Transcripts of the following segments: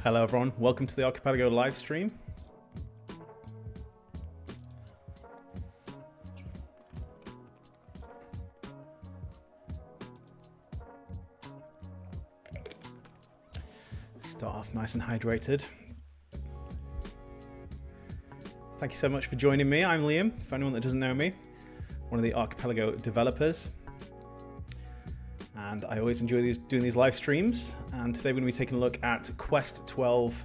Hello everyone, welcome to the Archipelago live stream. Start off nice and hydrated. Thank you so much for joining me. I'm Liam, for anyone that doesn't know me, one of the Archipelago developers. And I always enjoy doing these live streams. And today we're going to be taking a look at Quest 12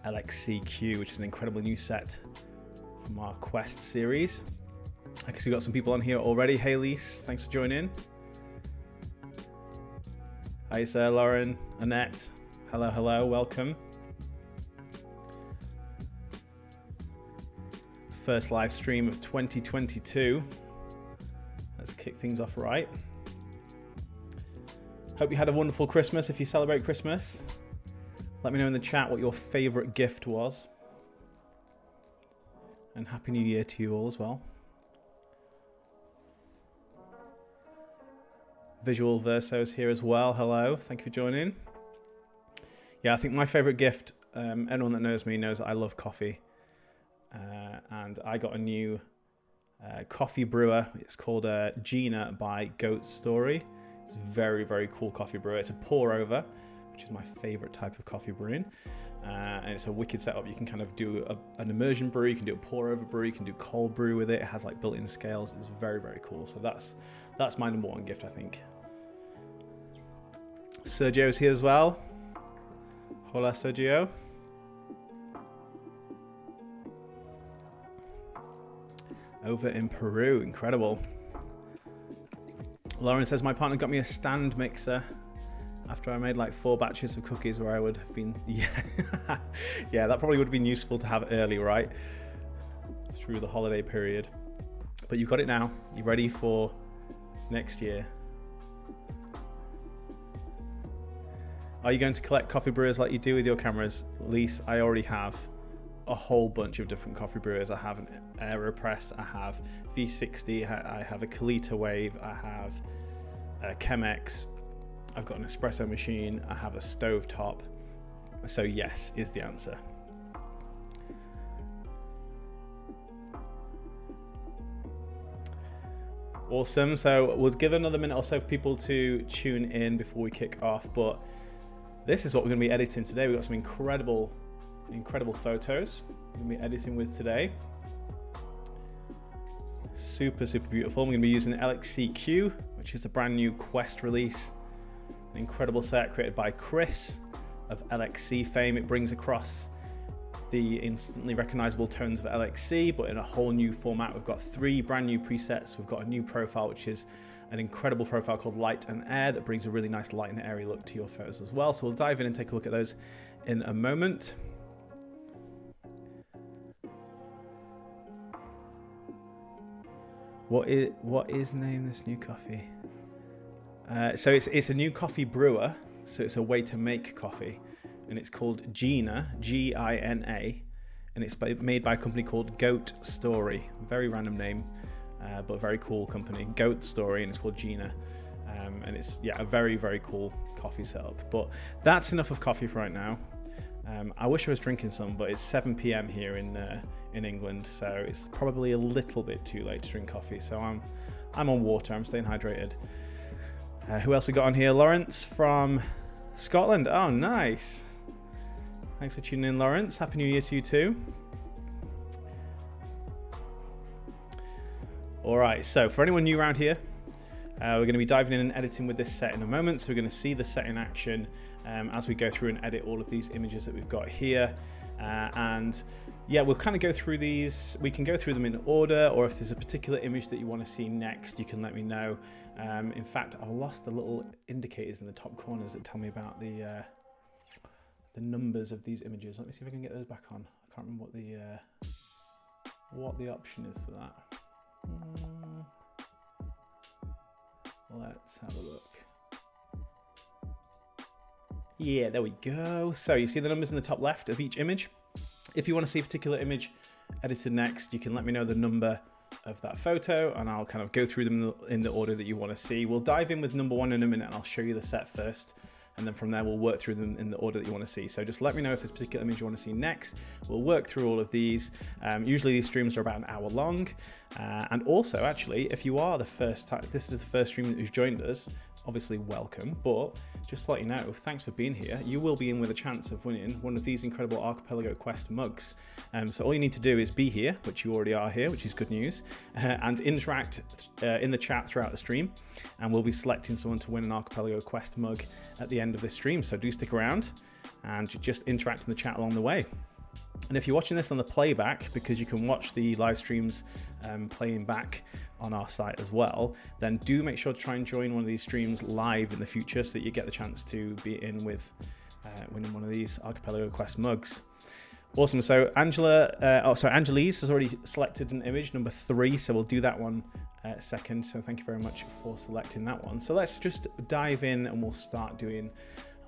LXCQ, which is an incredible new set from our Quest series. I can see we've got some people on here already. Hey Lise, thanks for joining. Hi sir, Lauren, Annette. Hello, hello, welcome. First live stream of 2022. Let's kick things off right. Hope you had a wonderful Christmas if you celebrate Christmas. Let me know in the chat what your favorite gift was. And Happy New Year to you all as well. Visual Verso's here as well. Hello, thank you for joining. Yeah, I think my favorite gift, anyone that knows me knows that I love coffee. And I got a new coffee brewer. It's called Gina by Goat Story. It's a very, very cool coffee brewer. It's a pour over, which is my favorite type of coffee brewing. And it's a wicked setup. You can kind of do an immersion brew, you can do a pour over brew, you can do cold brew with it. It has like built-in scales. It's very, very cool. So that's my number one gift, I think. Sergio's here as well. Hola, Sergio. Over in Peru, incredible. Lauren says, my partner got me a stand mixer after I made like 4 batches of cookies where I would have been, yeah, that probably would have been useful to have early, right? Through the holiday period. But you've got it now. You're ready for next year. Are you going to collect coffee brewers like you do with your cameras? Lise, I already have a whole bunch of different coffee brewers. I have an AeroPress, I have V60, I have a Kalita Wave, I have a Chemex, I've got an espresso machine, I have a stovetop. So yes is the answer. Awesome, so we'll give another minute or so for people to tune in before we kick off, but this is what we're going to be editing today. We've got some incredible photos we're going to be editing with today. Super, super beautiful. We're going to be using LXCQ, which is a brand new Quest release. An incredible set created by Chris of LXC fame. It brings across the instantly recognizable tones of LXC, but in a whole new format. We've got 3 brand new presets. We've got a new profile, which is an incredible profile called Light and Air that brings a really nice light and airy look to your photos as well. So we'll dive in and take a look at those in a moment. What is name this new coffee? So it's a new coffee brewer. So it's a way to make coffee, and it's called Gina, G-I-N-A, and it's made by a company called Goat Story. Very random name, but very cool company. Goat Story, and it's called Gina. And it's, yeah, a very, very cool coffee setup. But that's enough of coffee for right now. I wish I was drinking some, but it's 7 p.m. here in England, so it's probably a little bit too late to drink coffee. So I'm on water. I'm staying hydrated. Who else we got on here? Lawrence from Scotland. Oh, nice. Thanks for tuning in, Lawrence. Happy New Year to you too. All right. So for anyone new around here, we're going to be diving in and editing with this set in a moment. So we're going to see the set in action as we go through and edit all of these images that we've got here. And yeah, we'll kind of go through these. We can go through them in order, or if there's a particular image that you want to see next, you can let me know. In fact, I've lost the little indicators in the top corners that tell me about the numbers of these images. Let me see if I can get those back on. I can't remember what the option is for that. Let's have a look. Yeah, there we go. So you see the numbers in the top left of each image. If you want to see a particular image edited next, you can let me know the number of that photo and I'll kind of go through them in the order that you want to see. We'll dive in with number 1 in a minute and I'll show you the set first. and then from there we'll work through them in the order that you want to see. So just let me know if there's a particular image you want to see next. We'll work through all of these. Usually these streams are about an hour long, and also actually if you are the first time, this is the first stream that you've joined us, obviously welcome, but just to let you know, thanks for being here. You will be in with a chance of winning one of these incredible Archipelago Quest mugs. So all you need to do is be here, which you already are here, which is good news, and interact in the chat throughout the stream, and we'll be selecting someone to win an Archipelago Quest mug at the end of this stream. So do stick around and just interact in the chat along the way. And if you're watching this on the playback, because you can watch the live streams playing back on our site as well, then do make sure to try and join one of these streams live in the future so that you get the chance to be in with winning one of these Archipelago Quest mugs. Awesome. So Angelize has already selected an image, number 3, so we'll do that one second. So thank you very much for selecting that one. So let's just dive in and we'll start doing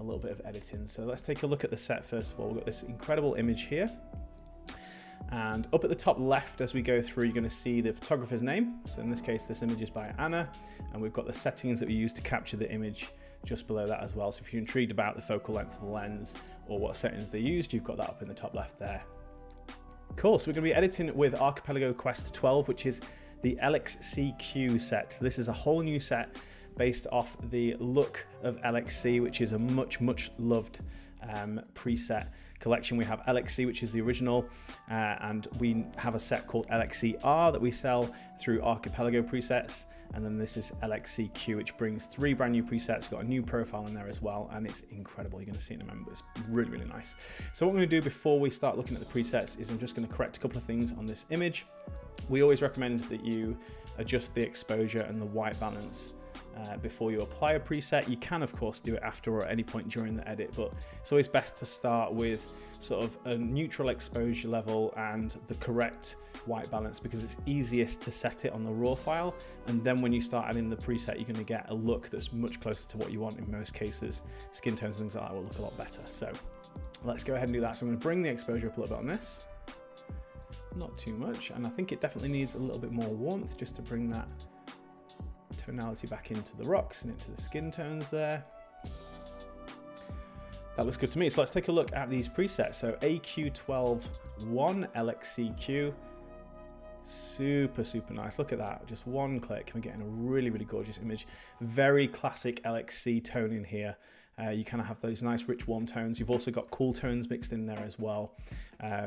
a little bit of editing. So let's take a look at the set first of all. We've got this incredible image here, and up at the top left as we go through, you're going to see the photographer's name. So in this case, this image is by Anna, and we've got the settings that we use to capture the image just below that as well. So if you're intrigued about the focal length of the lens or what settings they used, you've got that up in the top left there. Cool, so we're going to be editing with Archipelago Quest 12, which is the LXCQ set. So this is a whole new set based off the look of LXC, which is a much loved preset collection. We have LXC, which is the original, and we have a set called LXCR that we sell through Archipelago presets, and then this is LXCQ, which brings 3 brand new presets. Got a new profile in there as well, and it's incredible. You're going to see it in a moment. It's really nice. So what I'm going to do before we start looking at the presets is I'm just going to correct a couple of things on this image. We always recommend that you adjust the exposure and the white balance before you apply a preset. You can of course do it after or at any point during the edit, but it's always best to start with sort of a neutral exposure level and the correct white balance, because it's easiest to set it on the raw file, and then when you start adding the preset you're going to get a look that's much closer to what you want in most cases. Skin tones and things like that will look a lot better. So let's go ahead and do that. So I'm going to bring the exposure up a little bit on this, not too much, and I think it definitely needs a little bit more warmth just to bring that tonality back into the rocks and into the skin tones there. That looks good to me. So let's take a look at these presets. So AQ12-1 LXCQ, super nice. Look at that, just one click and we're getting a really gorgeous image. Very classic LXC tone in here. You kind of have those nice rich warm tones. You've also got cool tones mixed in there as well.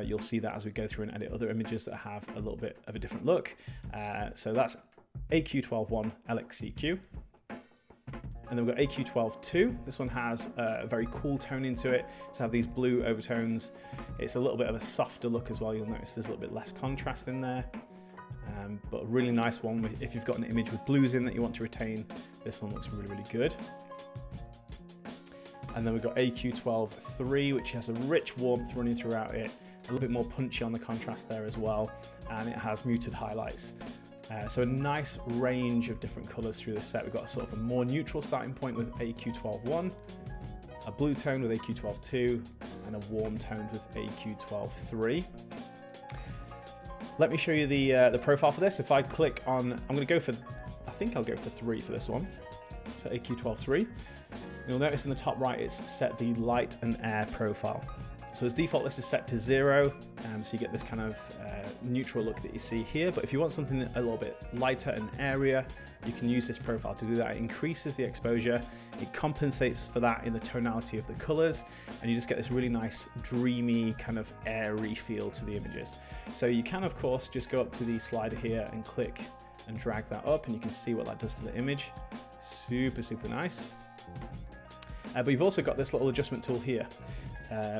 You'll see that as we go through and edit other images that have a little bit of a different look. So that's AQ12-1 LXCQ. And then we've got AQ12-2. This one has a very cool tone into it. So have these blue overtones. It's a little bit of a softer look as well. You'll notice there's a little bit less contrast in there. But a really nice one. If you've got an image with blues in that you want to retain, this one looks really good. And then we've got AQ12-3, which has a rich warmth running throughout it. A little bit more punchy on the contrast there as well. And it has muted highlights. So a nice range of different colors through the set. We've got sort of a more neutral starting point with AQ12-1, a blue tone with AQ12-2, and a warm tone with AQ12-3. Let me show you the profile for this. If I click on, I'm going to go for, I think I'll go for 3 for this one. So AQ12-3. You'll notice in the top right, it's set the light and air profile. So as default, this is set to 0, so you get this kind of neutral look that you see here. But if you want something a little bit lighter and airier, you can use this profile to do that. It increases the exposure, it compensates for that in the tonality of the colors, and you just get this really nice, dreamy, kind of airy feel to the images. So you can, of course, just go up to the slider here and click and drag that up, and you can see what that does to the image. Super nice. But you've also got this little adjustment tool here,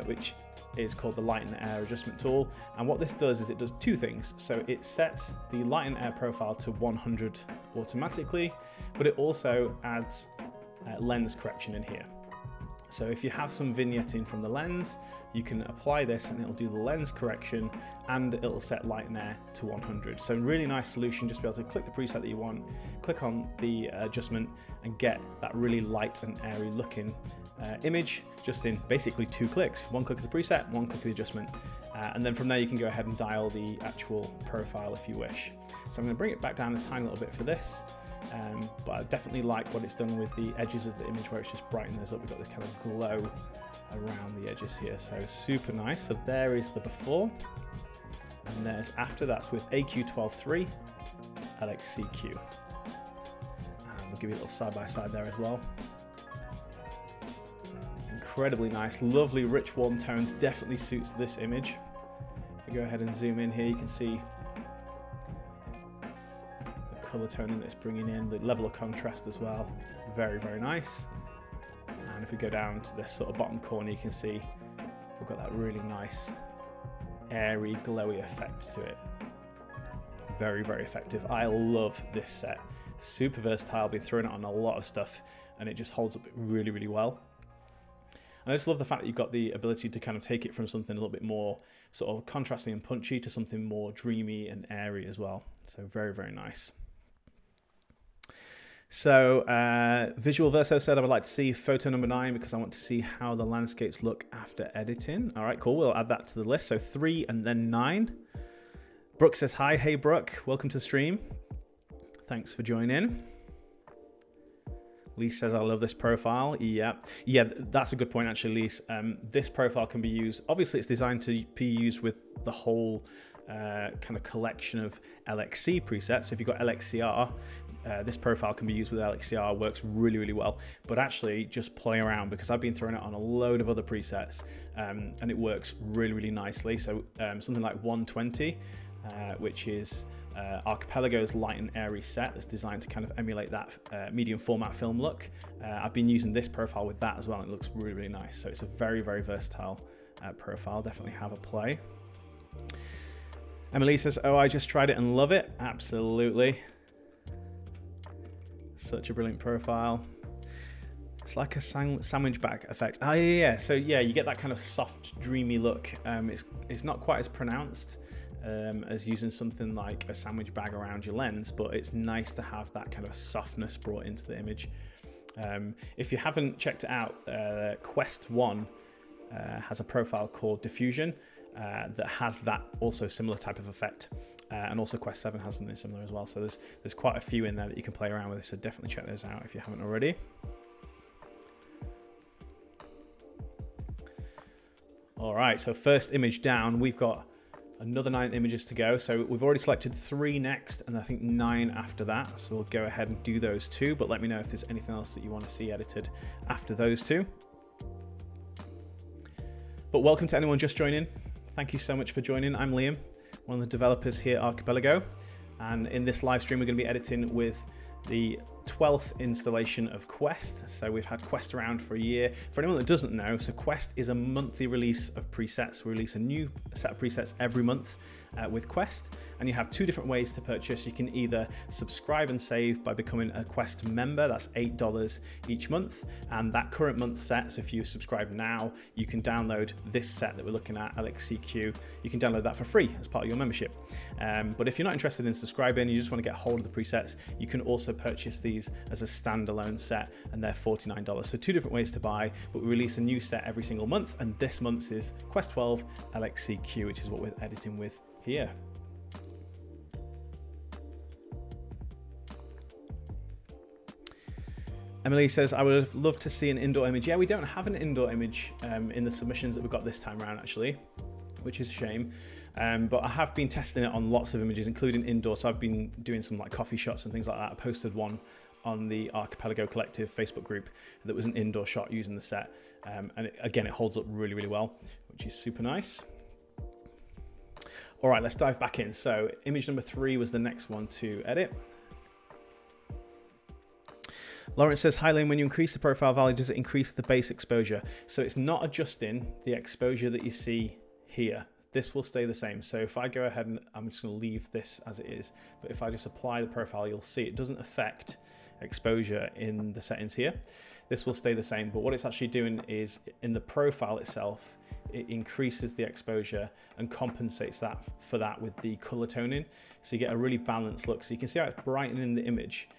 which is called the light and air adjustment tool. And what this does is it does 2 things. So it sets the light and air profile to 100 automatically, but it also adds lens correction in here. So if you have some vignetting from the lens, you can apply this and it'll do the lens correction and it'll set light and air to 100. So really nice solution, just be able to click the preset that you want, click on the adjustment and get that really light and airy looking image just in basically 2 clicks. 1 click of the preset, 1 click of the adjustment. And then from there you can go ahead and dial the actual profile if you wish. So I'm going to bring it back down a tiny little bit for this. but I definitely like what it's done with the edges of the image where it's just brightened those up. We've got this kind of glow around the edges here, so super nice. So there is the before, and there's after. That's with AQ12.3 LXCQ. And we'll give you a little side by side there as well. Incredibly nice, lovely, rich, warm tones. Definitely suits this image. If we go ahead and zoom in here, you can see the color toning that it's bringing in, the level of contrast as well. Very, very nice. And if we go down to this sort of bottom corner, you can see we've got that really nice, airy, glowy effect to it. Very, very effective. I love this set. Super versatile. I've been throwing it on a lot of stuff, and it just holds up really, really well. And I just love the fact that you've got the ability to kind of take it from something a little bit more sort of contrasting and punchy to something more dreamy and airy as well. So very, very nice. So Visual Verso said, I would like to see photo number 9 because I want to see how the landscapes look after editing. All right, cool. We'll add that to the list. So 3 and then 9. Brooke says, hi. Hey, Brooke. Welcome to the stream. Thanks for joining. Lise says, I love this profile. Yeah, that's a good point, actually, Lise. This profile can be used. Obviously, it's designed to be used with the whole kind of collection of LXC presets. If you've got LXCR, this profile can be used with LXCR, works really, really well. But actually, just play around because I've been throwing it on a load of other presets and it works really, really nicely. So something like 120, which is Archipelago's light and airy set that's designed to kind of emulate that medium format film look. I've been using this profile with that as well, and it looks really, really nice. So it's a very, very versatile profile. Definitely have a play. Emily says, oh, I just tried it and love it. Absolutely. Such a brilliant profile. It's like a sandwich bag effect. Oh, yeah. So yeah, you get that kind of soft, dreamy look. It's not quite as pronounced as using something like a sandwich bag around your lens, but it's nice to have that kind of softness brought into the image. If you haven't checked it out, Quest 1 has a profile called Diffusion that has that also similar type of effect, and also Quest 7 has something similar as well. So there's quite a few in there that you can play around with, so definitely check those out if you haven't already. All right, so first image down, we've got another 9 images to go. So we've already selected 3 next, and I think 9 after that. So we'll go ahead and do those 2, but let me know if there's anything else that you want to see edited after those 2. But welcome to anyone just joining. Thank you so much for joining. I'm Liam, one of the developers here at Archipelago. And in this live stream, we're going to be editing with the 12th installation of Quest. So we've had Quest around for a year. For anyone that doesn't know, so Quest is a monthly release of presets. We release a new set of presets every month with Quest, and you have 2 different ways to purchase. You can either subscribe and save by becoming a Quest member. That's $8 each month, and that current month set, so if you subscribe now, you can download this set that we're looking at, LXCQ. You can download that for free as part of your membership. But if you're not interested in subscribing, you just want to get hold of the presets, you can also purchase these as a standalone set, and they're $49. So 2 different ways to buy, but we release a new set every single month, and this month's is Quest 12 LXCQ, which is what we're editing with here. Emily says, I would have loved to see an indoor image. Yeah, we don't have an indoor image in the submissions that we got this time around, actually, which is a shame. But I have been testing it on lots of images, including indoor. So I've been doing some like coffee shots and things like that. I posted one on the Archipelago Collective Facebook group that was an indoor shot using the set. And again, it holds up really, really well, which is super nice. All right, let's dive back in. So image number 3 was the next one to edit. Lawrence says, hi Lane, when you increase the profile value, does it increase the base exposure? So it's not adjusting the exposure that you see here. This will stay the same. So if I go ahead and I'm just going to leave this as it is, but if I just apply the profile, you'll see it doesn't affect exposure in the settings here. This will stay the same, but what it's actually doing is in the profile itself, it increases the exposure and compensates that for that with the color toning. So you get a really balanced look. So you can see how it's brightening the image,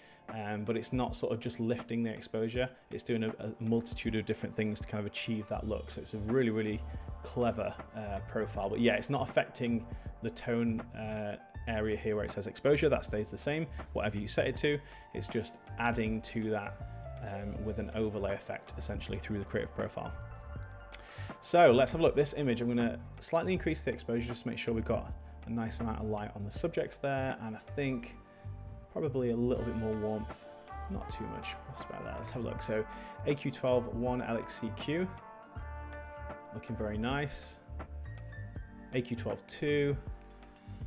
but it's not sort of just lifting the exposure. It's doing a multitude of different things to kind of achieve that look. So it's a really, really clever profile. But yeah, it's not affecting the tone area here where it says exposure, that stays the same. Whatever you set it to, it's just adding to that with an overlay effect, essentially, through the creative profile. So let's have a look. This image, I'm going to slightly increase the exposure just to make sure we've got a nice amount of light on the subjects there, and I think probably a little bit more warmth, not too much. That's about that. Let's have a look. So AQ12 1 LXCQ, looking very nice. AQ12 2,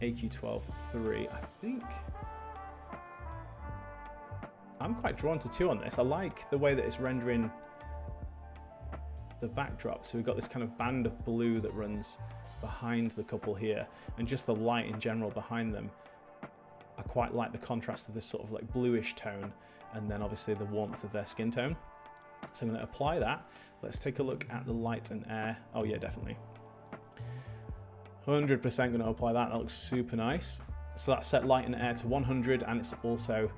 AQ12 3. I think I'm quite drawn to 2 on this. I like the way that it's rendering the backdrop. So we've got this kind of band of blue that runs behind the couple here, and just the light in general behind them. I quite like the contrast of this sort of like bluish tone, and then obviously the warmth of their skin tone. So I'm going to apply that. Let's take a look at the light and air. Oh yeah, definitely. 100% going to apply that. That looks super nice. So that's set light and air to 100, and it's also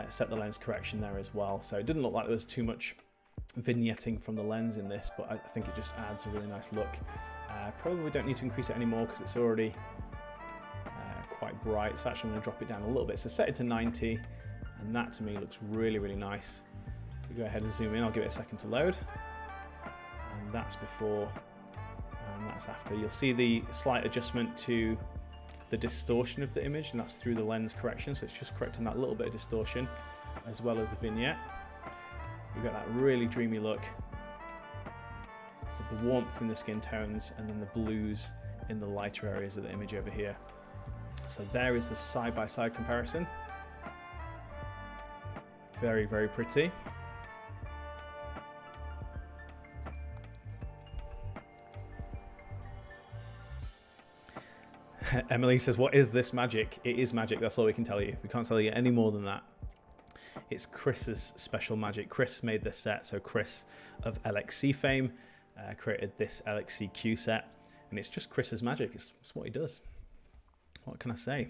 set the lens correction there as well. So it didn't look like there was too much vignetting from the lens in this, but I think it just adds a really nice look. Probably don't need to increase it anymore because it's already quite bright. So actually I'm going to drop it down a little bit. So set it to 90, and that to me looks really, really nice. If we go ahead and zoom in, I'll give it a second to load. And that's before and that's after. You'll see the slight adjustment to the distortion of the image, and that's through the lens correction. So it's just correcting that little bit of distortion as well as the vignette. We've got that really dreamy look with the warmth in the skin tones and then the blues in the lighter areas of the image over here. So there is the side-by-side comparison. Very, very pretty. Emily says, what is this magic? It is magic, that's all we can tell you. We can't tell you any more than that. It's Chris's special magic. Chris made this set, so Chris of LXC fame created this LXCQ set, and it's just Chris's magic. It's what he does. What can I say?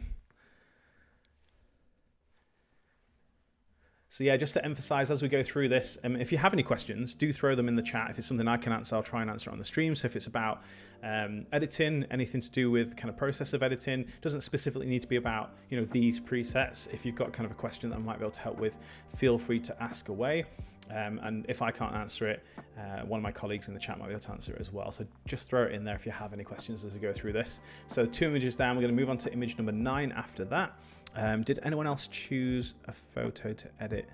So yeah, just to emphasize as we go through this, if you have any questions, do throw them in the chat. If it's something I can answer, I'll try and answer it on the stream. So if it's about editing, anything to do with kind of process of editing, doesn't specifically need to be about, you know, these presets. If you've got kind of a question that I might be able to help with, feel free to ask away. And if I can't answer it, one of my colleagues in the chat might be able to answer it as well. So just throw it in there if you have any questions as we go through this. So 2 images down, we're going to move on to image number 9 after that. Did anyone else choose a photo to edit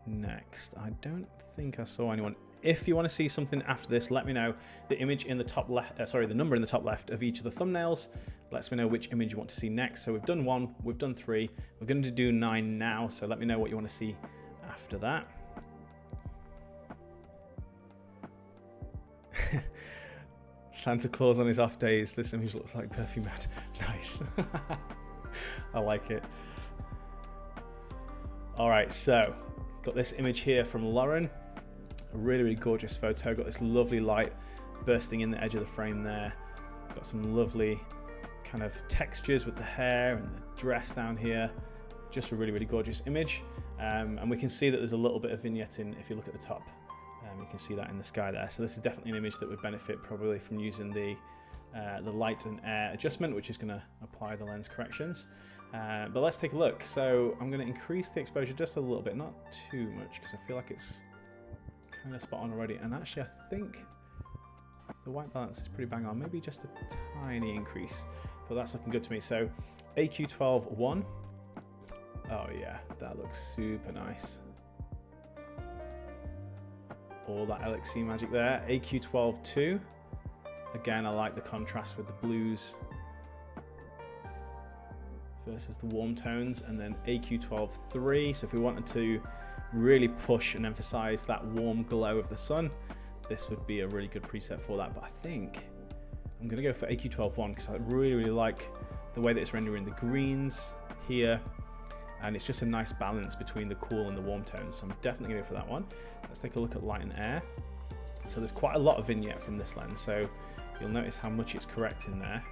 next? I don't think I saw anyone. If you want to see something after this, let me know. The image in the top left, the number in the top left of each of the thumbnails lets me know which image you want to see next. So we've done 1, we've done 3, we're going to do 9 now. So let me know what you want to see after that. Santa Claus on his off days. This image looks like Perfume Ad. Nice. I like it. All right, so got this image here from Lauren. A really, really gorgeous photo. Got this lovely light bursting in the edge of the frame there. Got some lovely kind of textures with the hair and the dress down here. Just a really, really gorgeous image. And we can see that there's a little bit of vignetting if you look at the top. You can see that in the sky there. So this is definitely an image that would benefit probably from using the light and air adjustment, which is going to apply the lens corrections. But let's take a look. So I'm going to increase the exposure just a little bit, not too much, because I feel like it's kind of spot on already. And actually, I think the white balance is pretty bang on. Maybe just a tiny increase, but that's looking good to me. So AQ12 1. Oh yeah, that looks super nice. All that LXC magic there. AQ12 2. Again, I like the contrast with the blues versus the warm tones. And then AQ12 3. So if we wanted to really push and emphasize that warm glow of the sun, this would be a really good preset for that. But I think I'm going to go for AQ12 1 because I really, really like the way that it's rendering the greens here. And it's just a nice balance between the cool and the warm tones. So I'm definitely going to go for that one. Let's take a look at light and air. So there's quite a lot of vignette from this lens. So you'll notice how much it's correcting there.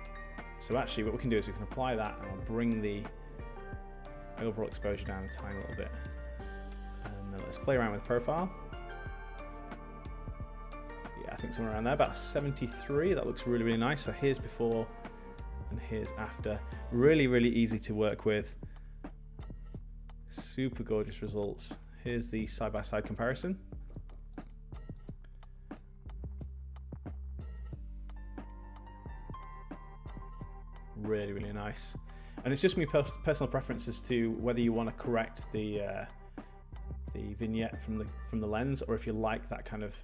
So actually what we can do is we can apply that and I'll bring the overall exposure down a tiny little bit. And then let's play around with profile. Yeah, I think somewhere around there, about 73. That looks really, really nice. So here's before and here's after. Really, really easy to work with. Super gorgeous results. Here's the side-by-side comparison. Really, really nice. And it's just my personal preference as to whether you want to correct the vignette from the lens, or if you like that kind of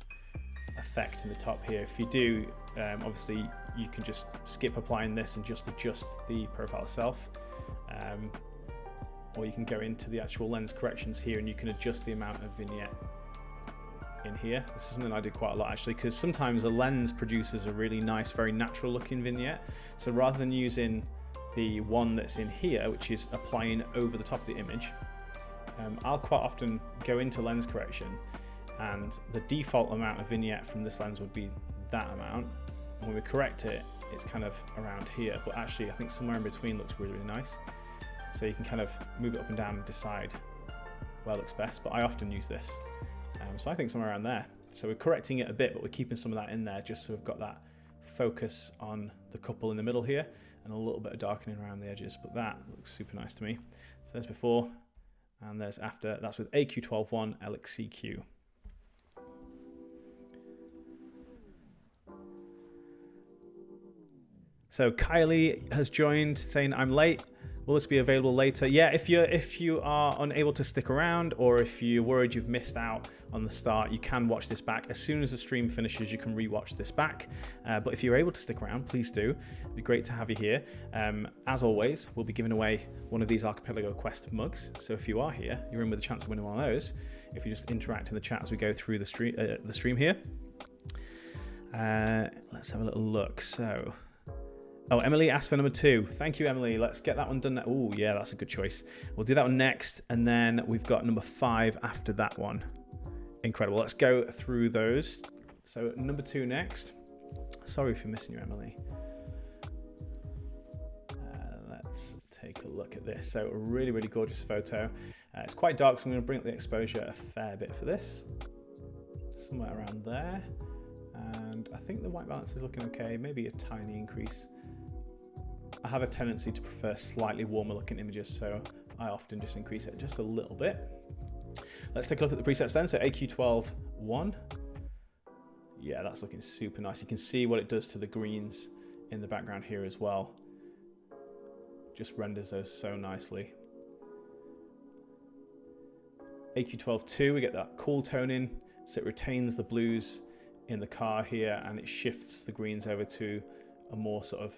effect in the top here. If you do, obviously you can just skip applying this and just adjust the profile itself, or you can go into the actual lens corrections here and you can adjust the amount of vignette in here. This is something I do quite a lot actually, because sometimes a lens produces a really nice, very natural looking vignette. So rather than using the one that's in here, which is applying over the top of the image, I'll quite often go into lens correction, and the default amount of vignette from this lens would be that amount. When we correct it, it's kind of around here, but actually I think somewhere in between looks really, really nice. So you can kind of move it up and down and decide where it looks best, but I often use this. So I think somewhere around there. So we're correcting it a bit, but we're keeping some of that in there just so we've got that focus on the couple in the middle here and a little bit of darkening around the edges, but that looks super nice to me. So there's before and there's after. That's with AQ12.1 LXCQ. So Kylie has joined saying, I'm late. Will this be available later? Yeah, if you are unable to stick around, or if you're worried you've missed out on the start, you can watch this back. As soon as the stream finishes, you can rewatch this back. But if you're able to stick around, please do. It'd be great to have you here. As always, we'll be giving away one of these Archipelago Quest mugs. So if you are here, you're in with a chance of winning one of those. If you just interact in the chat as we go through the stream here. Let's have a little look. So. Oh, Emily asked for number 2. Thank you, Emily. Let's get that one done. Oh, yeah, that's a good choice. We'll do that one next, and then we've got number 5 after that one. Incredible. Let's go through those. So number 2 next. Sorry for missing you, Emily. Let's take a look at this. So a really, really gorgeous photo. It's quite dark, so I'm going to bring up the exposure a fair bit for this. Somewhere around there. And I think the white balance is looking okay. Maybe a tiny increase. I have a tendency to prefer slightly warmer looking images, so I often just increase it just a little bit. Let's take a look at the presets then. So AQ12.1. Yeah, that's looking super nice. You can see what it does to the greens in the background here as well. Just renders those so nicely. AQ12.2, we get that cool toning, so it retains the blues in the car here, and it shifts the greens over to a more sort of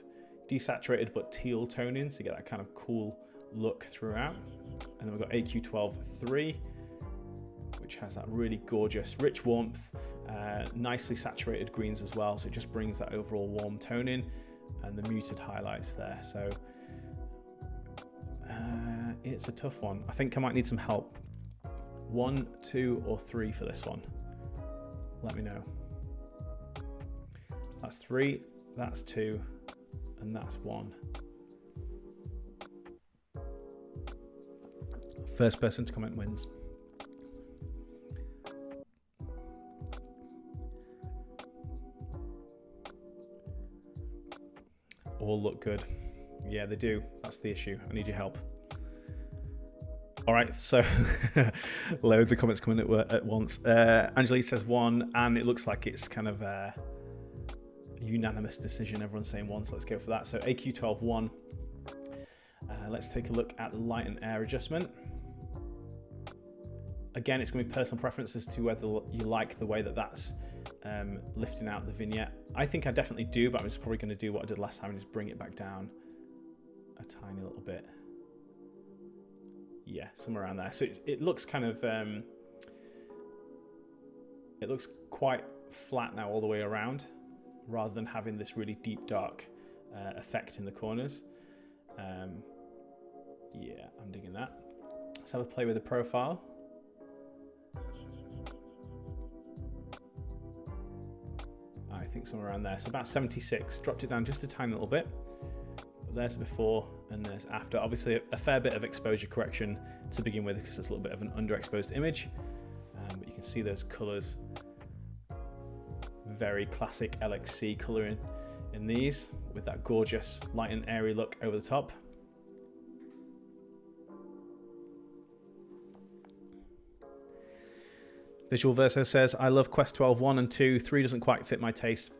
desaturated but teal toning, so you get that kind of cool look throughout. And then we've got AQ12.3, which has that really gorgeous rich warmth, nicely saturated greens as well, so it just brings that overall warm toning and the muted highlights there. So it's a tough one. I think I might need some help. 1, 2 or 3 for this one. Let me know. That's 3, that's 2, and that's 1. First person to comment wins. All look good. Yeah, they do. That's the issue. I need your help. All right, so loads of comments coming at once. Angelique says 1, and it looks like it's kind of a unanimous decision. Everyone's saying 1, so let's go for that. So AQ12.1. Let's take a look at the light and air adjustment. Again, it's going to be personal preference as to whether you like the way that that's lifting out the vignette. I think I definitely do, but I'm just probably going to do what I did last time and just bring it back down a tiny little bit. Yeah, somewhere around there. So it looks kind of, it looks quite flat now all the way around, rather than having this really deep dark effect in the corners. Yeah, I'm digging that. Let's have a play with the profile. I think somewhere around there. So about 76, dropped it down just a tiny little bit. But there's before and there's after. Obviously a fair bit of exposure correction to begin with, because it's a little bit of an underexposed image. But you can see those colors. Very classic LXC coloring in these with that gorgeous light and airy look over the top. Visual Verso says, I love Quest 12 1 and 2. 3 doesn't quite fit my taste.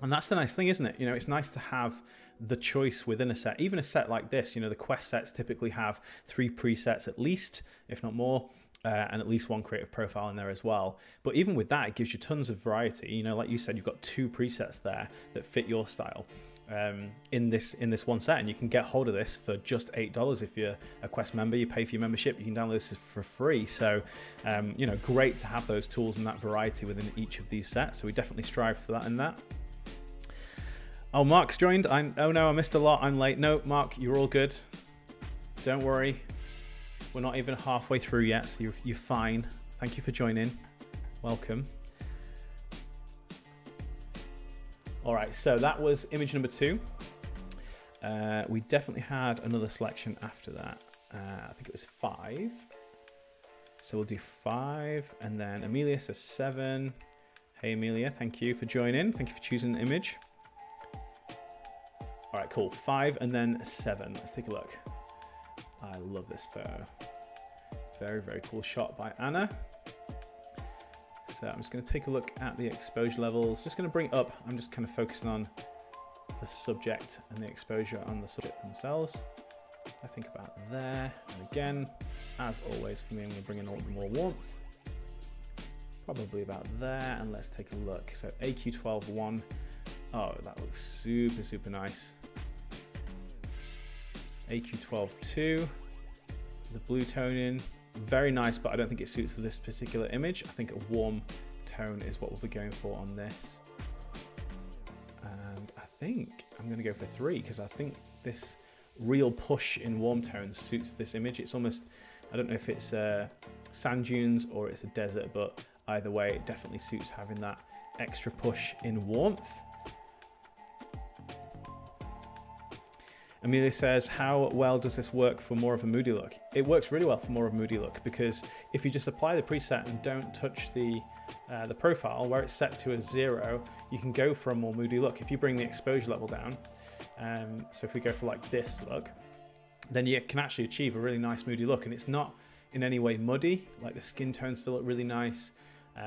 And that's the nice thing, isn't it? You know, it's nice to have the choice within a set. Even a set like this, you know, the Quest sets typically have 3 presets at least, if not more, and at least 1 creative profile in there as well. But even with that, it gives you tons of variety. You know, like you said, you've got 2 presets there that fit your style. In this one set, and you can get hold of this for just $8 if you're a Quest member. You pay for your membership, you can download this for free. So you know, great to have those tools and that variety within each of these sets. So we definitely strive for that in that. Oh, Mark's joined. Oh no, I missed a lot, I'm late. No, Mark, you're all good, don't worry, we're not even halfway through yet, so you're fine. Thank you for joining, welcome. All right, so that was image number 2. We definitely had another selection after that. I think it was 5. So we'll do 5, and then Amelia says 7. Hey Amelia, thank you for joining. Thank you for choosing an image. All right, cool. 5 and then 7. Let's take a look. I love this photo. Very, very cool shot by Anna. So I'm just going to take a look at the exposure levels. Just going to bring it up. I'm just kind of focusing on the subject and the exposure on the subject themselves. I think about there. And again, as always for me, I'm going to bring in a little bit more warmth. Probably about there. And let's take a look. So AQ12.1. Oh, that looks super, super nice. AQ12.2. The blue toning. Very nice, but I don't think it suits this particular image. I think a warm tone is what we'll be going for on this. And I think I'm going to go for 3 because I think this real push in warm tones suits this image. It's almost, I don't know if it's sand dunes or it's a desert, but either way, it definitely suits having that extra push in warmth. Amelia says, how well does this work for more of a moody look? It works really well for more of a moody look because if you just apply the preset and don't touch the profile where it's set to a 0, you can go for a more moody look. If you bring the exposure level down, so if we go for like this look, then you can actually achieve a really nice moody look, and it's not in any way muddy. Like the skin tones still look really nice.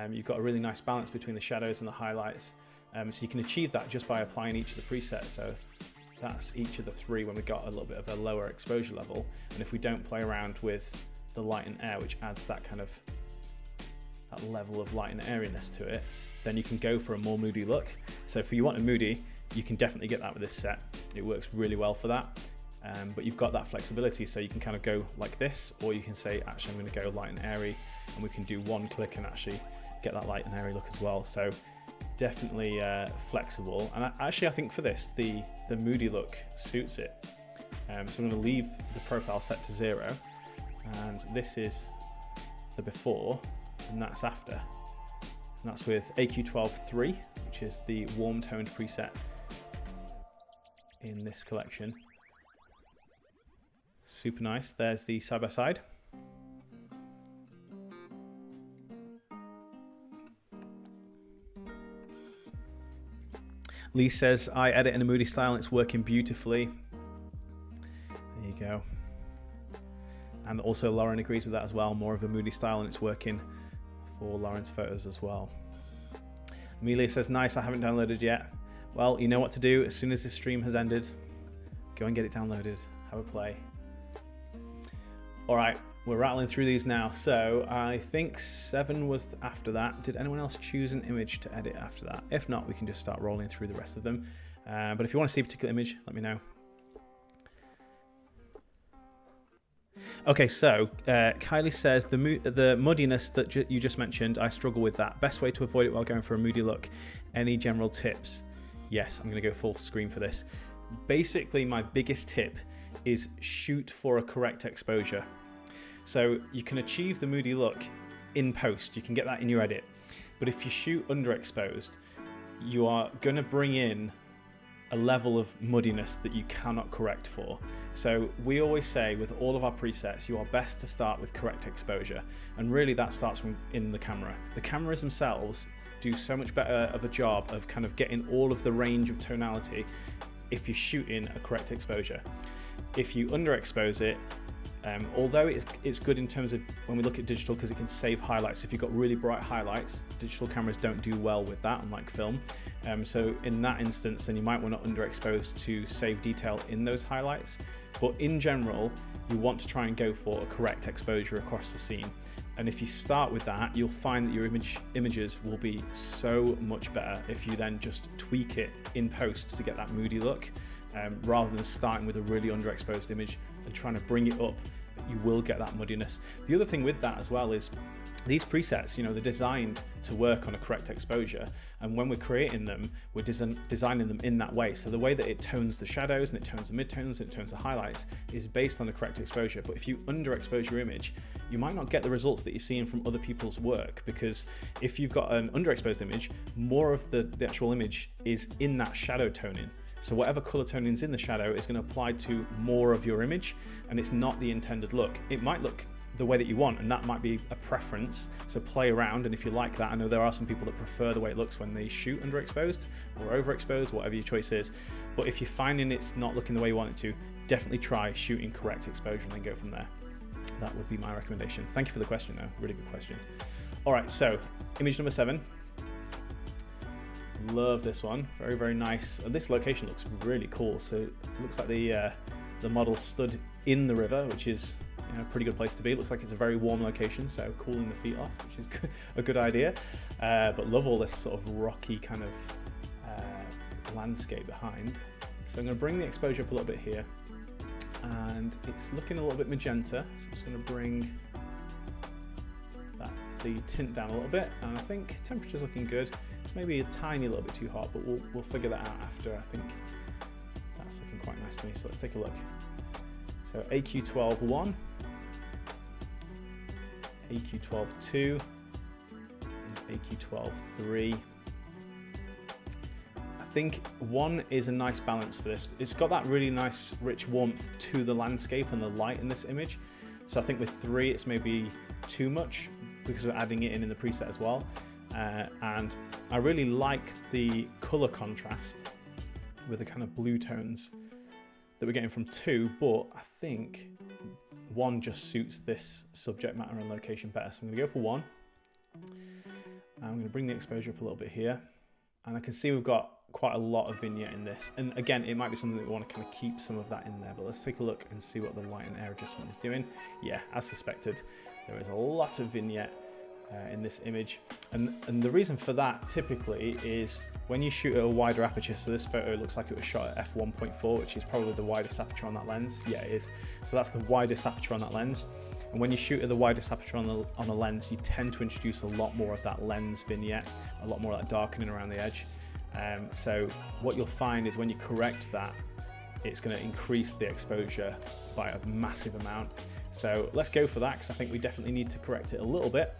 You've got a really nice balance between the shadows and the highlights. So you can achieve that just by applying each of the presets. So that's each of the 3 when we got a little bit of a lower exposure level. And if we don't play around with the light and air, which adds that kind of that level of light and airiness to it, then you can go for a more moody look. So if you want a moody, you can definitely get that with this set. It works really well for that. But you've got that flexibility, so you can kind of go like this, or you can say, actually, I'm going to go light and airy, and we can do 1 click and actually get that light and airy look as well. So definitely flexible. And I think for this, the moody look suits it. So I'm going to leave the profile set to 0, and this is the before, and that's after. And that's with AQ12.3, which is the warm toned preset in this collection. Super nice. There's the side by side. Lee says, I edit in a moody style and it's working beautifully. There you go. And also Lauren agrees with that as well. More of a moody style and it's working for Lauren's photos as well. Amelia says, nice, I haven't downloaded yet. Well, you know what to do. As soon as this stream has ended, go and get it downloaded. Have a play. All right, we're rattling through these now. So I think 7 was after that. Did anyone else choose an image to edit after that? If not, we can just start rolling through the rest of them. But if you want to see a particular image, let me know. Okay, so Kylie says, the muddiness that you just mentioned, I struggle with that. Best way to avoid it while going for a moody look? Any general tips? Yes, I'm going to go full screen for this. Basically, my biggest tip is shoot for a correct exposure. So you can achieve the moody look in post, you can get that in your edit. But if you shoot underexposed, you are going to bring in a level of muddiness that you cannot correct for. So we always say with all of our presets, you are best to start with correct exposure. And really that starts from in the camera. The cameras themselves do so much better of a job of kind of getting all of the range of tonality if you're shooting a correct exposure. If you underexpose it, although it's good in terms of when we look at digital because it can save highlights. So if you've got really bright highlights, digital cameras don't do well with that, unlike film. So in that instance, then you might want to underexpose to save detail in those highlights. But in general, you want to try and go for a correct exposure across the scene. And if you start with that, you'll find that your images will be so much better if you then just tweak it in post to get that moody look, rather than starting with a really underexposed image and trying to bring it up. You will get that muddiness. The other thing with that as well is these presets, they're designed to work on a correct exposure, and when we're creating them, we're designing them in that way. So the way that it tones the shadows and it tones the midtones and it tones the highlights is based on the correct exposure. But if you underexpose your image, you might not get the results that you're seeing from other people's work, because if you've got an underexposed image, more of the actual image is in that shadow toning. So whatever color toning is in the shadow is going to apply to more of your image, and it's not the intended look. It might look the way that you want, and that might be a preference, so play around. And if you like that, I know there are some people that prefer the way it looks when they shoot underexposed or overexposed, whatever your choice is. But if you're finding it's not looking the way you want it to, definitely try shooting correct exposure and then go from there. That would be my recommendation. Thank you for the question though, really good question. All right, so image number 7. Love this one, very, very nice. And this location looks really cool. So it looks like the model stood in the river, which is a pretty good place to be. It looks like it's a very warm location, so cooling the feet off, which is a good idea. But love all this sort of rocky kind of landscape behind. So I'm going to bring the exposure up a little bit here, and it's looking a little bit magenta. So I'm just going to bring the tint down a little bit, and I think temperature's looking good. It's maybe a tiny little bit too hot, but we'll figure that out after. I think that's looking quite nice to me. So let's take a look. So AQ12.1, AQ12.2, and AQ12.3. I think 1 is a nice balance for this. It's got that really nice rich warmth to the landscape and the light in this image. So I think with 3 it's maybe too much because we're adding it in the preset as well. And I really like the color contrast with the kind of blue tones that we're getting from 2, but I think 1 just suits this subject matter and location better. So I'm going to go for 1. I'm going to bring the exposure up a little bit here, and I can see we've got quite a lot of vignette in this. And again, it might be something that we want to kind of keep some of that in there, but let's take a look and see what the light and air adjustment is doing. Yeah, as suspected, there is a lot of vignette in this image, and the reason for that typically is when you shoot at a wider aperture. So this photo looks like it was shot at f1.4, which is probably the widest aperture on that lens. Yeah, it is. So that's the widest aperture on that lens, and when you shoot at the widest aperture on a lens, you tend to introduce a lot more of that lens vignette, a lot more of that darkening around the edge. So what you'll find is when you correct that, it's going to increase the exposure by a massive amount. So let's go for that, because I think we definitely need to correct it a little bit.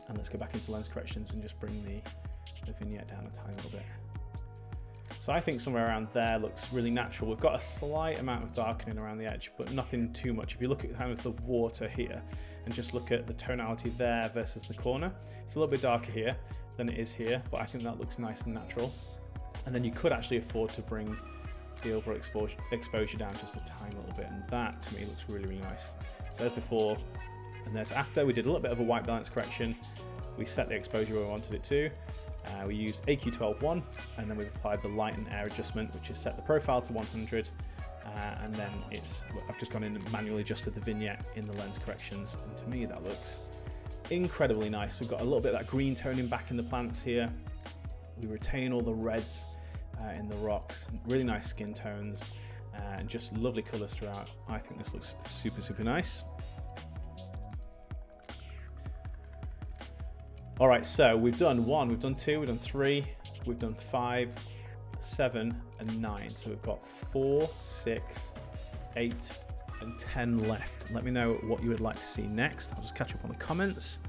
And let's go back into lens corrections and just bring the vignette down a tiny little bit. So I think somewhere around there looks really natural. We've got a slight amount of darkening around the edge, but nothing too much. If you look at kind of the water here and just look at the tonality there versus the corner, it's a little bit darker here than it is here, but I think that looks nice and natural. And then you could actually afford to bring the overall exposure down just a tiny little bit, and that to me looks really, really nice. So there's before and there's after. We did a little bit of a white balance correction. We set the exposure where we wanted it to. We used AQ12.1, and then we've applied the light and air adjustment, which has set the profile to 100. And then I've just gone in and manually adjusted the vignette in the lens corrections. And to me, that looks incredibly nice. We've got a little bit of that green toning back in the plants here. We retain all the reds in the rocks, really nice skin tones, and just lovely colors throughout. I think this looks super, super nice. All right, so we've done 1, we've done 2, we've done 3, we've done 5, 7, and 9. So we've got 4, 6, 8, and 10 left. Let me know what you would like to see next. I'll just catch up on the comments.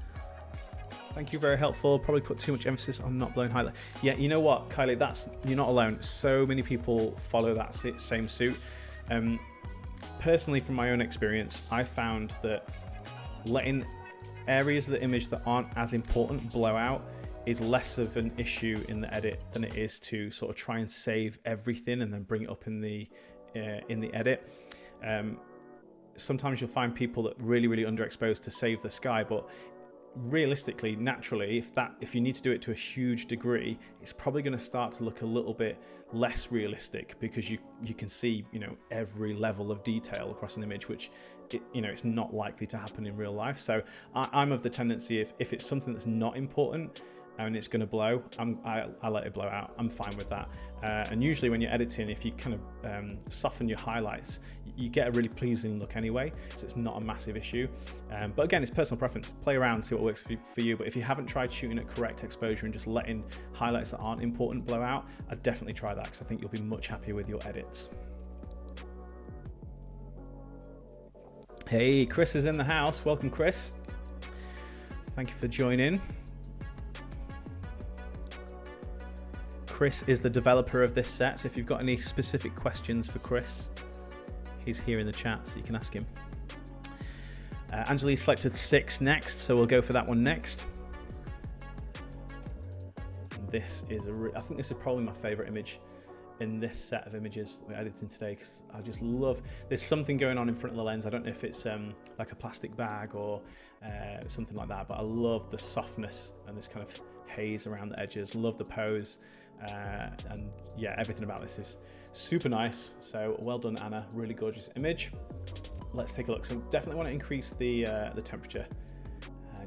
Thank you, very helpful. Probably put too much emphasis on not blowing highlight. Yeah, you know what, Kylie, you're not alone. So many people follow that same suit. Personally, from my own experience, I found that letting areas of the image that aren't as important blow out is less of an issue in the edit than it is to sort of try and save everything and then bring it up in the edit. Sometimes you'll find people that really underexpose to save the sky, but realistically, naturally, if you need to do it to a huge degree, it's probably going to start to look a little bit less realistic, because you can see, you know, every level of detail across an image, which it's not likely to happen in real life. So I'm of the tendency, if it's something that's not important and it's going to blow, I let it blow out. I'm fine with that. And usually when you're editing, if you kind of soften your highlights, you get a really pleasing look anyway, so it's not a massive issue. But again, it's personal preference. Play around, see what works for you. But if you haven't tried shooting at correct exposure and just letting highlights that aren't important blow out, I'd definitely try that, because I think you'll be much happier with your edits. Hey, Chris is in the house. Welcome, Chris. Thank you for joining. Chris is the developer of this set, so if you've got any specific questions for Chris, he's here in the chat, so you can ask him. Angeli selected 6 next, so we'll go for that one next. This is I think this is probably my favorite image in this set of images we're editing today, because I just love, there's something going on in front of the lens. I don't know if it's like a plastic bag or something like that, but I love the softness and this kind of haze around the edges. Love the pose. And yeah, everything about this is super nice. So well done, Anna. Really gorgeous image. Let's take a look. So definitely want to increase the temperature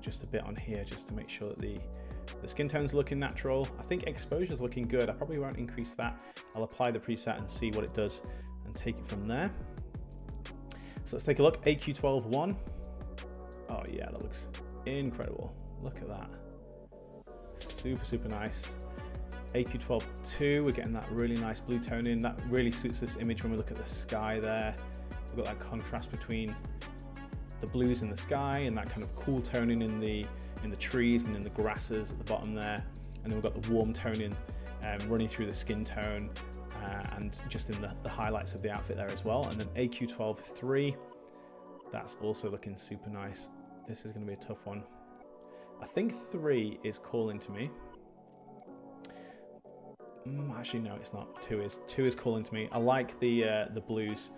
just a bit on here, just to make sure that the skin tone's looking natural. I think exposure's looking good. I probably won't increase that. I'll apply the preset and see what it does and take it from there. So let's take a look. AQ12.1. Oh yeah, that looks incredible. Look at that. Super nice. AQ12.2, we're getting that really nice blue tone in. That really suits this image when we look at the sky there. We've got that contrast between the blues in the sky and that kind of cool toning in the trees and in the grasses at the bottom there. And then we've got the warm toning running through the skin tone and just in the highlights of the outfit there as well. And then AQ12.3, that's also looking super nice. This is going to be a tough one. I think 3 is calling to me. Actually, no, it's not. 2 is calling to me. I like the blues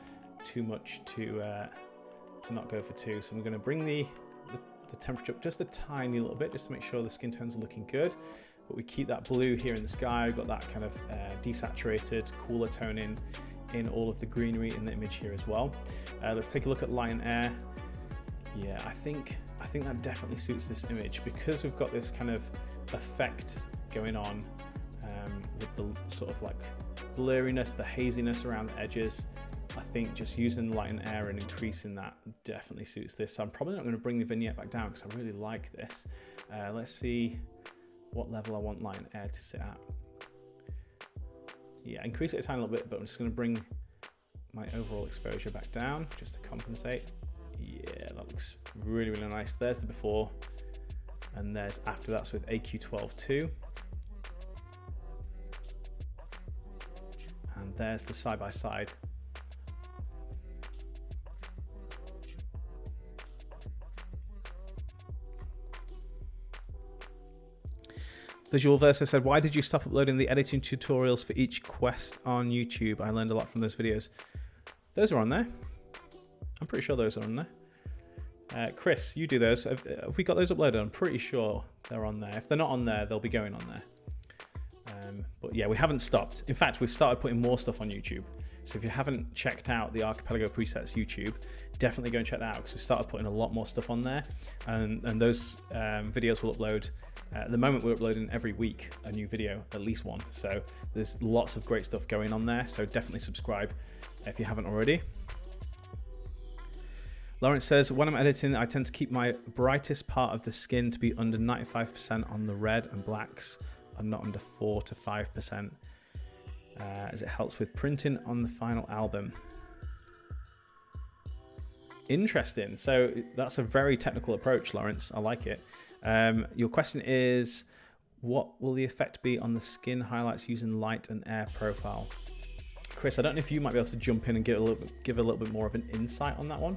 too much to not go for 2. So I'm going to bring the temperature up just a tiny little bit, just to make sure the skin tones are looking good. But we keep that blue here in the sky. We've got that kind of desaturated, cooler tone in all of the greenery in the image here as well. Let's take a look at light and air. Yeah, I think that definitely suits this image, because we've got this kind of effect going on with the sort of like blurriness, the haziness around the edges. I think just using light and air and increasing that definitely suits this. So I'm probably not going to bring the vignette back down, because I really like this. Let's see what level I want light and air to sit at. Yeah, increase it a tiny little bit, but I'm just going to bring my overall exposure back down just to compensate. Yeah, that looks really nice. There's the before, and there's after. That's with AQ12.2. And there's the side by side. Visual Versa said, why did you stop uploading the editing tutorials for each quest on YouTube? I learned a lot from those videos. Those are on there. I'm pretty sure those are on there. Chris, you do those. Have we got those uploaded? I'm pretty sure they're on there. If they're not on there, they'll be going on there. But yeah, we haven't stopped. In fact, we've started putting more stuff on YouTube. So if you haven't checked out the Archipelago Presets YouTube, definitely go and check that out, because we've started putting a lot more stuff on there. And those videos will upload. At the moment, we're uploading every week a new video, at least one. So there's lots of great stuff going on there. So definitely subscribe if you haven't already. Lawrence says, when I'm editing, I tend to keep my brightest part of the skin to be under 95% on the red and blacks, and not under 4 to 5%, as it helps with printing on the final album. Interesting. So that's a very technical approach, Lawrence. I like it. Your question is, what will the effect be on the skin highlights using light and air profile? Chris, I don't know if you might be able to jump in and give a little bit more of an insight on that one.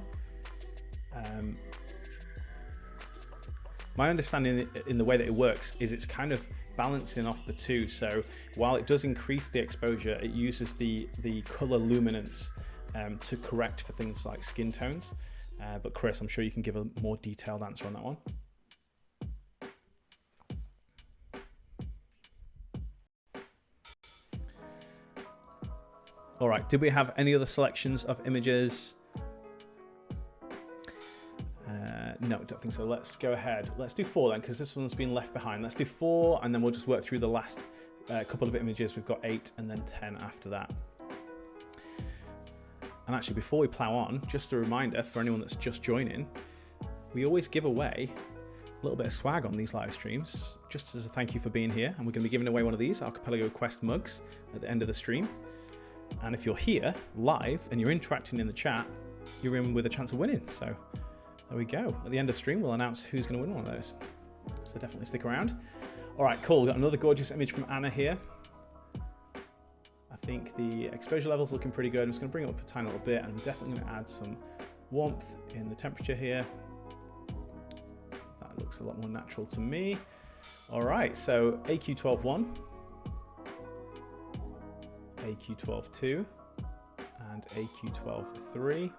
my understanding in the way that it works is it's kind of balancing off the two. So while it does increase the exposure, it uses the color luminance to correct for things like skin tones. But Chris, I'm sure you can give a more detailed answer on that one. All right, did we have any other selections of images? No, I don't think so. Let's go ahead. Let's do 4 then, because this one's been left behind. Let's do 4, and then we'll just work through the last couple of images. We've got 8 and then 10 after that. And actually, before we plow on, just a reminder for anyone that's just joining, we always give away a little bit of swag on these live streams, just as a thank you for being here. And we're going to be giving away one of these Archipelago Quest mugs at the end of the stream. And if you're here live and you're interacting in the chat, you're in with a chance of winning. So there we go. At the end of the stream, we'll announce who's going to win one of those. So definitely stick around. All right, cool. We've got another gorgeous image from Anna here. I think the exposure level's looking pretty good. I'm just going to bring it up a tiny little bit, and I'm definitely going to add some warmth in the temperature here. That looks a lot more natural to me. All right, so AQ12.1, AQ12.2, and AQ12.3.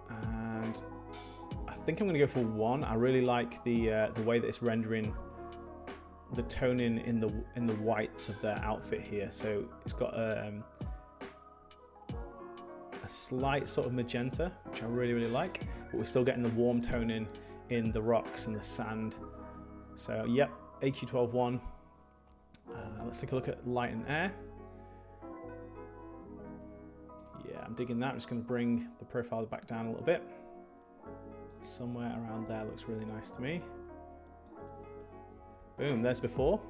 And I think I'm going to go for 1. I really like the way that it's rendering the toning in the whites of their outfit here. So it's got a slight sort of magenta, which I really like, but we're still getting the warm toning in the rocks and the sand. So yep, AQ12.1. Let's take a look at light and air. Yeah, I'm digging that. I'm just going to bring the profile back down a little bit. Somewhere around there looks really nice to me. Boom, there's before,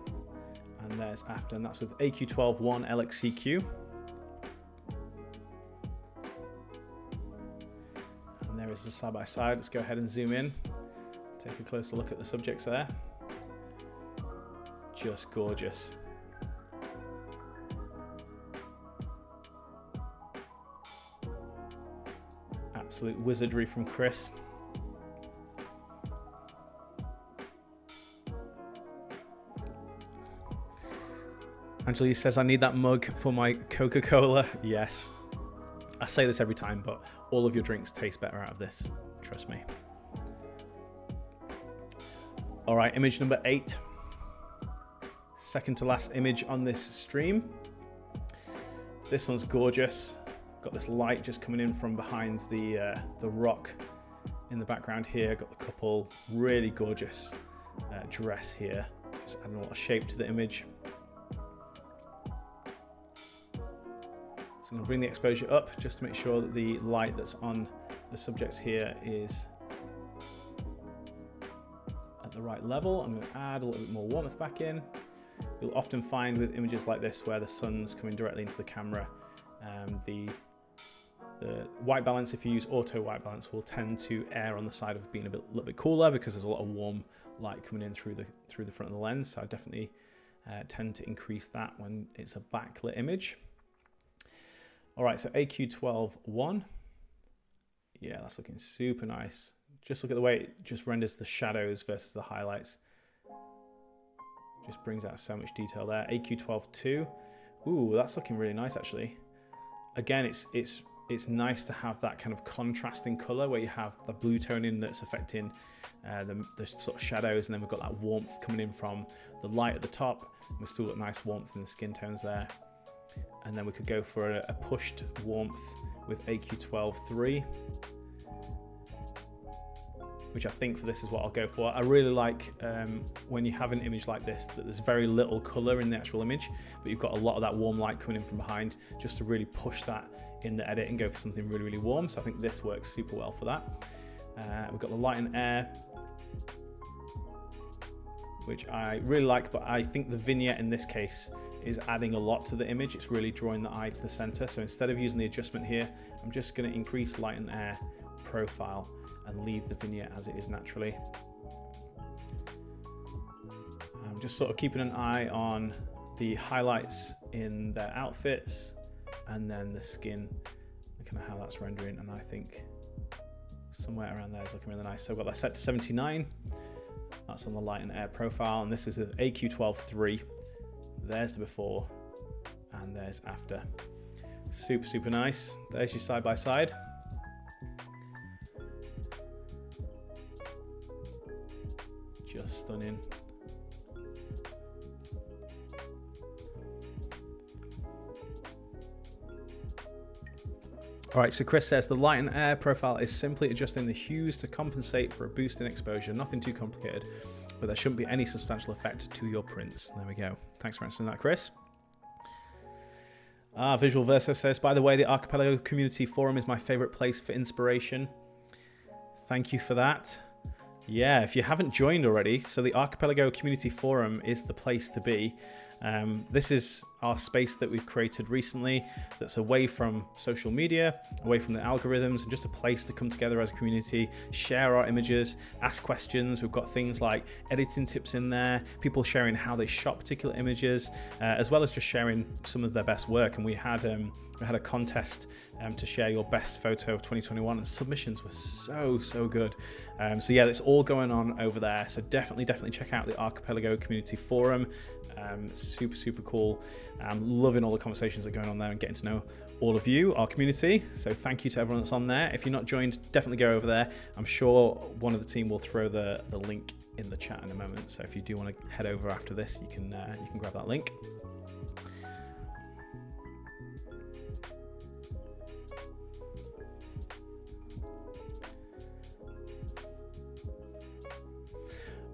and there's after, and that's with AQ12.1 LXCQ. And there is the side by side. Let's go ahead and zoom in, take a closer look at the subjects there. Just gorgeous. Absolute wizardry from Chris. Angelique says, I need that mug for my Coca-Cola. Yes. I say this every time, but all of your drinks taste better out of this. Trust me. All right, image number 8. Second to last image on this stream. This one's gorgeous. Got this light just coming in from behind the rock in the background here. Got the couple really gorgeous dress here. Just adding a lot of shape to the image. So I'm going to bring the exposure up just to make sure that the light that's on the subjects here is at the right level. I'm going to add a little bit more warmth back in. You'll often find with images like this where the sun's coming directly into the camera, the white balance, if you use auto white balance, will tend to err on the side of being a little bit cooler because there's a lot of warm light coming in through the front of the lens. So I definitely tend to increase that when it's a backlit image. All right, so AQ12.1. Yeah, that's looking super nice. Just look at the way it just renders the shadows versus the highlights. Just brings out so much detail there. AQ12.2. Ooh, that's looking really nice actually. Again, it's nice to have that kind of contrasting color where you have the blue toning that's affecting the sort of shadows, and then we've got that warmth coming in from the light at the top. We've still got nice warmth in the skin tones there. And then we could go for a pushed warmth with AQ12.3, which I think for this is what I'll go for. I really like when you have an image like this, that there's very little color in the actual image, but you've got a lot of that warm light coming in from behind, just to really push that in the edit and go for something really warm. So I think this works super well for that. We've got the light and air, which I really like, but I think the vignette in this case is adding a lot to the image. It's really drawing the eye to the center. So instead of using the adjustment here, I'm just going to increase light and air profile and leave the vignette as it is naturally. I'm just sort of keeping an eye on the highlights in their outfits and then the skin and kind of how that's rendering. And I think somewhere around there is looking really nice. So I've got that set to 79. That's on the light and air profile, and this is an AQ12-3. There's the before, and there's after. Super, super nice. There's your side by side. Just stunning. All right, so Chris says the light and air profile is simply adjusting the hues to compensate for a boost in exposure. Nothing too complicated, but there shouldn't be any substantial effect to your prints. There we go. Thanks for answering that, Chris. Visual Versa says, by the way, the Archipelago community forum is my favorite place for inspiration. Thank you for that. Yeah, if you haven't joined already, so the Archipelago community forum is the place to be. This is our space that we've created recently that's away from social media, away from the algorithms, and just a place to come together as a community, share our images, ask questions. We've got things like editing tips in there, people sharing how they shot particular images, as well as just sharing some of their best work. And we had a contest to share your best photo of 2021, and submissions were so good. So yeah, it's all going on over there. So definitely check out the Archipelago community forum. Super cool. Loving all the conversations that are going on there and getting to know all of you, our community. So thank you to everyone that's on there. If you're not joined, definitely go over there. I'm sure one of the team will throw the link in the chat in a moment. So if you do want to head over after this, you can grab that link.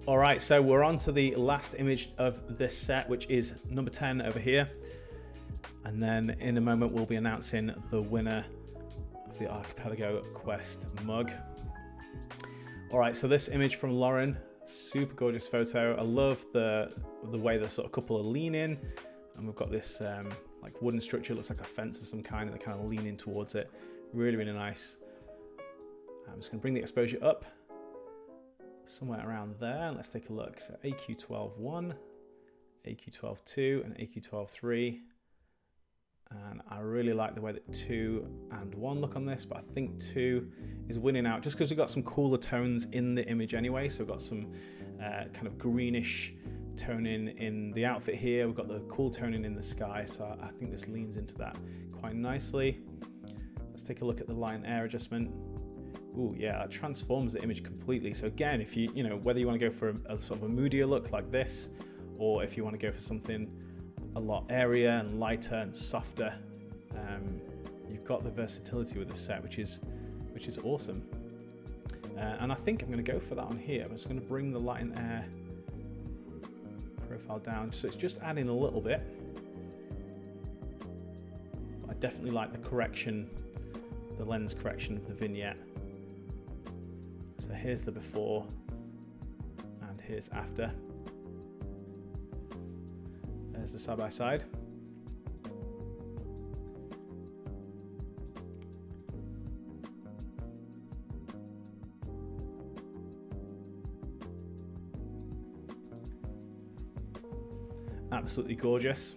All right, so we're on to the last image of this set, which is number 10 over here. And then in a moment, we'll be announcing the winner of the Archipelago Quest mug. All right, so this image from Lauren, super gorgeous photo. I love the way the sort of couple are leaning, and we've got this like wooden structure, looks like a fence of some kind, and they're kind of leaning towards it. Really nice. I'm just gonna bring the exposure up somewhere around there. Let's take a look. So AQ12-1, AQ12-2, and AQ12-3. And I really like the way that 2 and 1 look on this, but I think 2 is winning out just because we've got some cooler tones in the image anyway. So we've got some kind of greenish toning in the outfit here. We've got the cool toning in the sky. So I think this leans into that quite nicely. Let's take a look at the light and air adjustment. Ooh, yeah, it transforms the image completely. So again, if you know, whether you want to go for a sort of a moodier look like this, or if you want to go for something a lot airier and lighter and softer, you've got the versatility with this set, which is awesome. And I think I'm going to go for that on here. I'm just going to bring the light and air profile down, so it's just adding a little bit. I definitely like the correction, the lens correction of the vignette. So here's the before and here's after. There's the side by side. Absolutely gorgeous.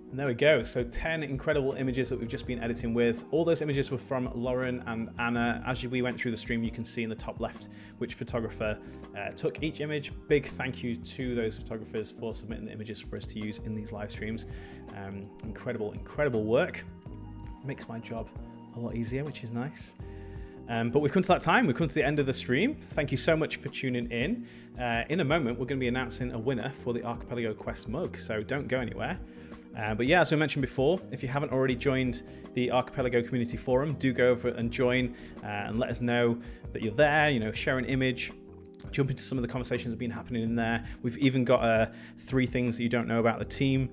And there we go. So 10 incredible images that we've just been editing with. All those images were from Lauren and Anna. As we went through the stream, you can see in the top left which photographer took each image. Big thank you to those photographers for submitting the images for us to use in these live streams. Incredible work. Makes my job a lot easier, which is nice. But we've come to that time. We've come to the end of the stream. Thank you so much for tuning in. In a moment, we're going to be announcing a winner for the Archipelago Quest mug, so don't go anywhere. But yeah, as we mentioned before, if you haven't already joined the Archipelago Community Forum, do go over and join and let us know that you're there, you know, share an image, jump into some of the conversations that have been happening in there. We've even got 3 things that you don't know about the team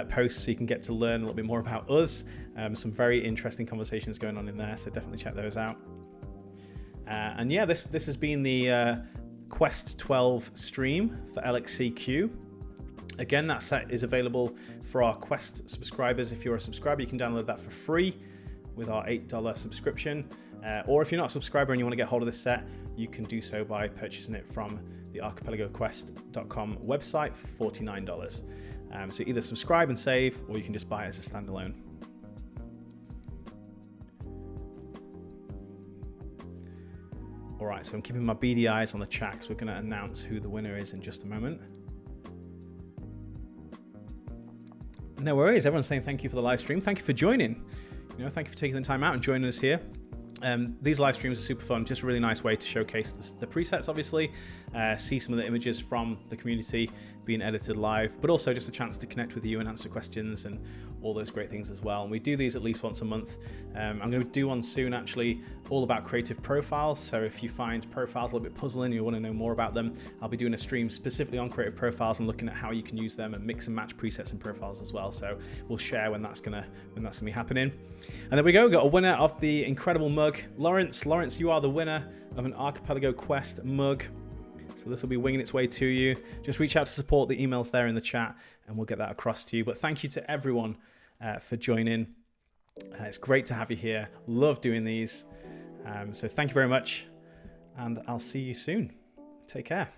posts, so you can get to learn a little bit more about us. Some very interesting conversations going on in there, so definitely check those out. And yeah, this has been the Quest 12 stream for LXCQ. Again, that set is available for our Quest subscribers. If you're a subscriber, you can download that for free with our $8 subscription. Or if you're not a subscriber and you want to get hold of this set, you can do so by purchasing it from the archipelagoquest.com website for $49. So either subscribe and save, or you can just buy it as a standalone. All right, so I'm keeping my beady eyes on the chat because we're going to announce who the winner is in just a moment. No worries, everyone's saying thank you for the live stream. Thank you for joining. Thank you for taking the time out and joining us here. These live streams are super fun, just a really nice way to showcase the presets, obviously, see some of the images from the community being edited live, but also just a chance to connect with you and answer questions and all those great things as well. And we do these at least once a month. I'm going to do one soon, actually, all about creative profiles. So if you find profiles a little bit puzzling, you want to know more about them, I'll be doing a stream specifically on creative profiles and looking at how you can use them and mix and match presets and profiles as well. So we'll share when that's gonna be happening. And there we go, we got a winner of the incredible mug, Lawrence. Lawrence, you are the winner of an Archipelago Quest mug. So this will be winging its way to you. Just reach out to support, the email's there in the chat, and we'll get that across to you. But thank you to everyone for joining. It's great to have you here. Love doing these. So thank you very much, and I'll see you soon. Take care.